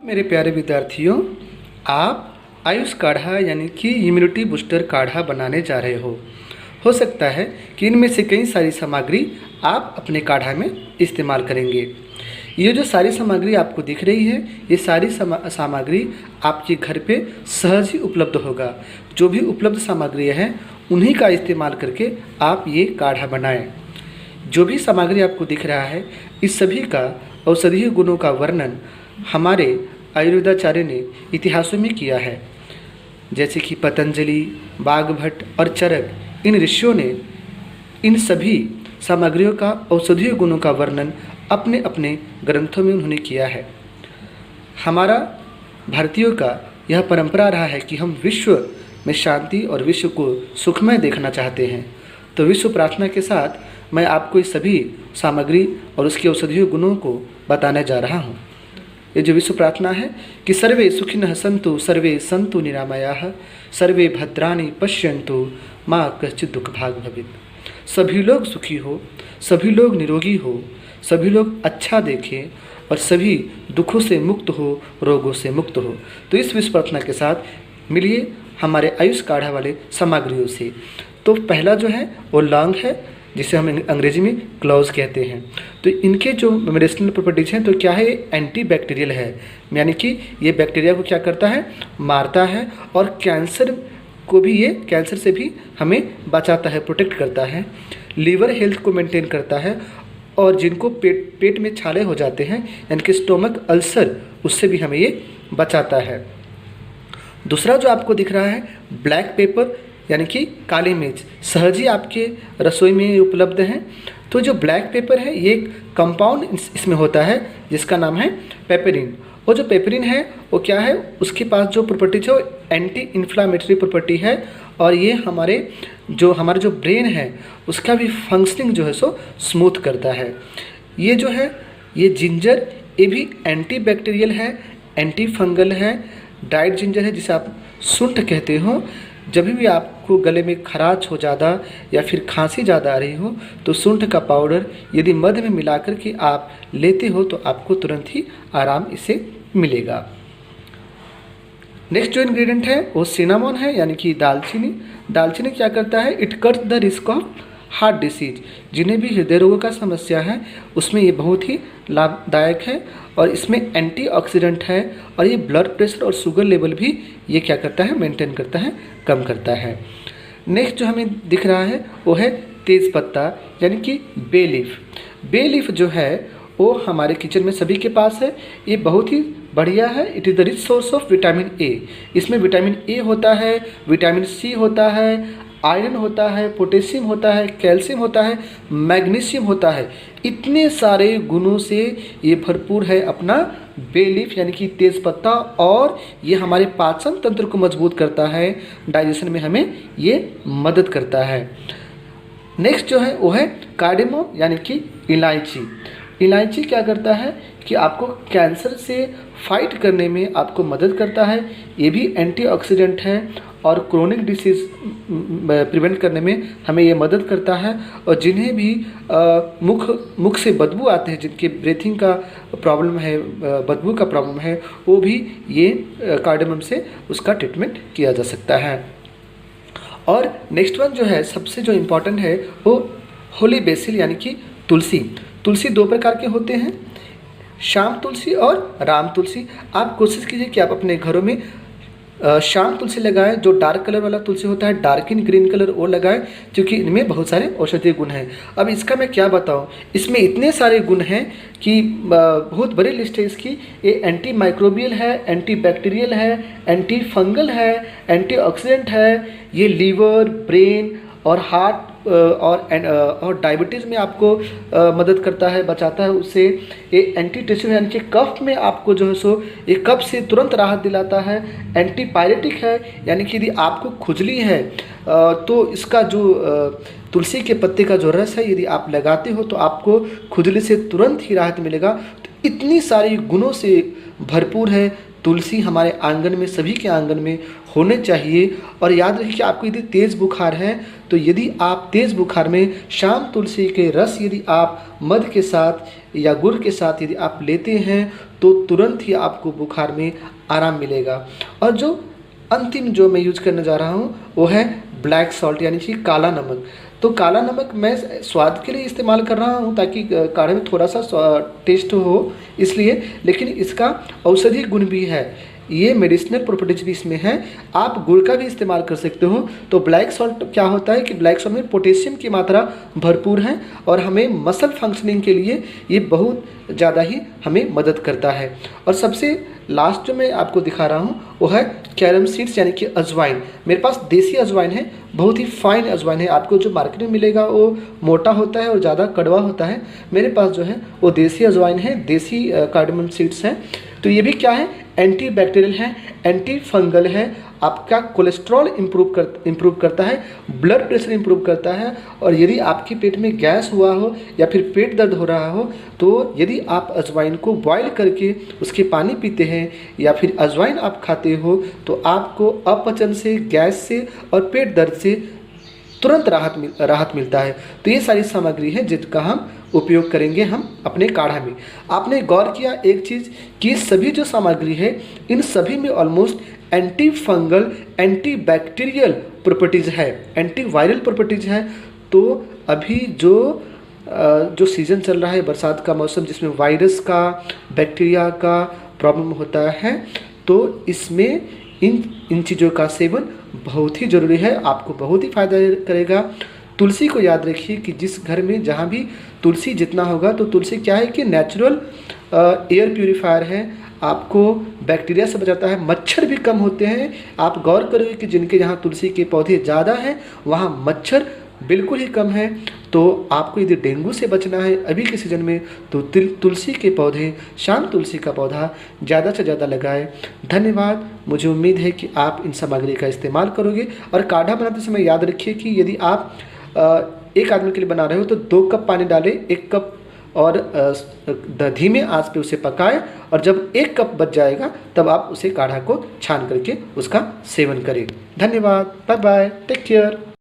मेरे प्यारे विद्यार्थियों, आप आयुष काढ़ा यानी कि इम्यूनिटी बूस्टर काढ़ा बनाने जा रहे हो सकता है कि इनमें से कई सारी सामग्री आप अपने काढ़ा में इस्तेमाल करेंगे। ये जो सारी सामग्री आपको दिख रही है, ये सारी सामग्री आपके घर पे सहज ही उपलब्ध होगा। जो भी उपलब्ध सामग्री है उन्हीं का इस्तेमाल करके आप ये काढ़ा बनाएं। जो भी सामग्री आपको दिख रहा है, इस सभी का औषधीय गुणों का वर्णन हमारे आयुर्वेदाचार्य ने इतिहासों में किया है। जैसे कि पतंजलि, बागभट्ट और चरक, इन ऋषियों ने इन सभी सामग्रियों का औषधीय गुणों का वर्णन अपने अपने ग्रंथों में उन्होंने किया है। हमारा भारतीयों का यह परंपरा रहा है कि हम विश्व में शांति और विश्व को सुखमय देखना चाहते हैं। तो विश्व प्रार्थना के साथ मैं आपको इस सभी सामग्री और उसके औषधीय गुणों को बताने जा रहा हूँ। ये जो विश्व प्रार्थना है कि सर्वे सुखिनः सन्तु, सर्वे सन्तु निरामयाः, सर्वे भद्राणि पश्यन्तु, माँ कश्चित् दुःख भाग् भवेत्। सभी लोग सुखी हो, सभी लोग निरोगी हो, सभी लोग अच्छा देखें और सभी दुखों से मुक्त हो, रोगों से मुक्त हो। तो इस विश्व प्रार्थना के साथ मिलिए हमारे आयुष काढ़ा वाले सामग्रियों से। तो पहला जो है वो लौंग है, जिसे हम अंग्रेजी में क्लोव्स कहते हैं। तो इनके जो मेडिसिनल प्रॉपर्टीज हैं, तो क्या है, ये एंटी बैक्टीरियल है, यानी कि ये बैक्टीरिया को क्या करता है, मारता है और कैंसर को भी, ये कैंसर से भी हमें बचाता है, प्रोटेक्ट करता है। लीवर हेल्थ को मेंटेन करता है और जिनको पेट में छाले हो जाते हैं यानी कि स्टोमक अल्सर, उससे भी हमें ये बचाता है। दूसरा जो आपको दिख रहा है ब्लैक पेपर यानी कि काली मिर्च, सहज ही आपके रसोई में उपलब्ध हैं। तो जो ब्लैक पेपर है, ये एक कंपाउंड इसमें होता है जिसका नाम है पेपरिन। वो जो पेपरिन है वो क्या है, उसके पास जो प्रॉपर्टीज है वो एंटी इन्फ्लामेटरी प्रॉपर्टी है और ये हमारे जो ब्रेन है उसका भी फंक्शनिंग जो है सो स्मूथ करता है। ये जो है ये जिंजर, ये भी एंटी बैक्टीरियल है, एंटी फंगल है, ड्राइड जिंजर है जिसे आप सुंठ कहते हो। जब भी आपको गले में खराश हो ज़्यादा या फिर खांसी ज़्यादा आ रही हो, तो सूंठ का पाउडर यदि मध में मिलाकर के आप लेते हो तो आपको तुरंत ही आराम इससे मिलेगा। नेक्स्ट जो इंग्रेडिएंट है वो सिनामोन है, यानी कि दालचीनी। दालचीनी क्या करता है, it cuts the risk of heart disease. जिन्हें भी हृदय रोगों का समस्या है उसमें ये बहुत ही लाभदायक है और इसमें एंटीऑक्सीडेंट है और ये ब्लड प्रेशर और शुगर लेवल भी ये क्या करता है, मेंटेन करता है, कम करता है। नेक्स्ट जो हमें दिख रहा है वो है तेज पत्ता यानी कि बे लीफ। बे लीफ जो है वो हमारे किचन में सभी के पास है। ये बहुत ही बढ़िया है। It is the rich source of vitamin A. इसमें विटामिन ए होता है, विटामिन सी होता है, आयरन होता है, पोटेशियम होता है, कैल्शियम होता है, मैग्नीशियम होता है। इतने सारे गुणों से ये भरपूर है अपना बे लीफ यानी कि तेज पत्ता, और ये हमारे पाचन तंत्र को मजबूत करता है, डाइजेशन में हमें ये मदद करता है। नेक्स्ट जो है वो है कार्डेमम यानी कि इलायची। इलायची क्या करता है कि आपको कैंसर से फाइट करने में आपको मदद करता है। ये भी एंटीऑक्सीडेंट है और क्रोनिक डिसीज़ प्रिवेंट करने में हमें ये मदद करता है। और जिन्हें भी मुख से बदबू आते हैं, जिनके ब्रीथिंग का प्रॉब्लम है, बदबू का प्रॉब्लम है, वो भी ये कार्डेमम से उसका ट्रीटमेंट किया जा सकता है। और नेक्स्ट वन जो है सबसे जो इम्पॉर्टेंट है वो होली बेसिल यानी कि तुलसी। तुलसी दो प्रकार के होते हैं, श्याम तुलसी और राम तुलसी। आप कोशिश कीजिए कि आप अपने घरों में श्याम तुलसी लगाएं। जो डार्क कलर वाला तुलसी होता है, डार्क इन ग्रीन कलर, वो लगाएं, क्योंकि इनमें बहुत सारे औषधीय गुण हैं। अब इसका मैं क्या बताऊं, इसमें इतने सारे गुण हैं कि बहुत बड़ी लिस्ट है इसकी। ये एंटी माइक्रोबियल है, एंटी बैक्टीरियल है, एंटी फंगल है, एंटीऑक्सीडेंट है, ये लीवर, ब्रेन और हार्ट और डायबिटीज़ में आपको मदद करता है, बचाता है उससे। ये एंटी टिश्यू यानी कि कफ में आपको जो है सो ये कफ से तुरंत राहत दिलाता है। एंटीपायरेटिक है, यानी कि यदि आपको खुजली है तो इसका जो तुलसी के पत्ते का जो रस है यदि आप लगाते हो तो आपको खुजली से तुरंत ही राहत मिलेगा। तो इतनी सारी गुणों से भरपूर है तुलसी। हमारे आंगन में, सभी के आंगन में होने चाहिए। और याद रखिए कि आपको यदि तेज़ बुखार है तो यदि आप तेज़ बुखार में शाम तुलसी के रस यदि आप मध के साथ या गुड़ के साथ यदि आप लेते हैं तो तुरंत ही आपको बुखार में आराम मिलेगा। और जो अंतिम जो मैं यूज करने जा रहा हूँ वो है ब्लैक सॉल्ट यानी कि काला नमक। तो काला नमक मैं स्वाद के लिए इस्तेमाल कर रहा हूँ ताकि काढ़े में थोड़ा सा टेस्ट हो इसलिए, लेकिन इसका औषधि गुण भी है, ये मेडिसिनल प्रॉपर्टीज भी इसमें है। आप गुड़ का भी इस्तेमाल कर सकते हो। तो ब्लैक सॉल्ट क्या होता है कि ब्लैक सॉल्ट में पोटेशियम की मात्रा भरपूर है और हमें मसल फंक्शनिंग के लिए ये बहुत ज़्यादा ही हमें मदद करता है। और सबसे लास्ट जो मैं आपको दिखा रहा हूँ वो है कैरम सीड्स यानी कि अजवाइन। मेरे पास देसी अजवाइन है, बहुत ही फाइन अजवाइन है। आपको जो मार्केट में मिलेगा वो मोटा होता है और ज़्यादा कड़वा होता है। मेरे पास जो है वो देसी अजवाइन है, देसी कार्डमम सीड्स हैं। तो ये भी क्या है, एंटी बैक्टीरियल है, एंटी फंगल है, आपका कोलेस्ट्रॉल इम्प्रूव करता है, ब्लड प्रेशर इम्प्रूव करता है। और यदि आपके पेट में गैस हुआ हो या फिर पेट दर्द हो रहा हो तो यदि आप अजवाइन को बॉईल करके उसके पानी पीते हैं या फिर अजवाइन आप खाते हो तो आपको अपचन से, गैस से और पेट दर्द से तुरंत राहत मिलता है। तो ये सारी सामग्री है जिसका हम उपयोग करेंगे हम अपने काढ़ा में। आपने गौर किया एक चीज़ कि सभी जो सामग्री है इन सभी में almost anti fungal, anti bacterial properties है, एंटी वायरल प्रॉपर्टीज़ है। तो अभी जो सीज़न चल रहा है बरसात का मौसम जिसमें वायरस का, बैक्टीरिया का प्रॉब्लम होता है, तो इसमें इन चीज़ों का सेवन बहुत ही ज़रूरी है, आपको बहुत ही फ़ायदा करेगा। तुलसी को याद रखिए कि जिस घर में जहाँ भी तुलसी जितना होगा, तो तुलसी क्या है कि नेचुरल एयर प्यूरीफायर है, आपको बैक्टीरिया से बचाता है, मच्छर भी कम होते हैं। आप गौर करोगे कि जिनके यहाँ तुलसी के पौधे ज़्यादा हैं वहाँ मच्छर बिल्कुल ही कम है। तो आपको यदि डेंगू से बचना है अभी के सीज़न में तो तुलसी के पौधे, शाम तुलसी का पौधा ज़्यादा से ज़्यादा लगाएं। धन्यवाद। मुझे उम्मीद है कि आप इन सामग्री का इस्तेमाल करोगे। और काढ़ा बनाते समय याद रखिए कि यदि आप एक आदमी के लिए बना रहे हो तो 2 कप पानी डालें, 1 कप और धीमे आंच पे उसे पकाएं और जब 1 कप बच जाएगा तब आप उसे काढ़ा को छान करके उसका सेवन करें। धन्यवाद। Bye bye. Take care.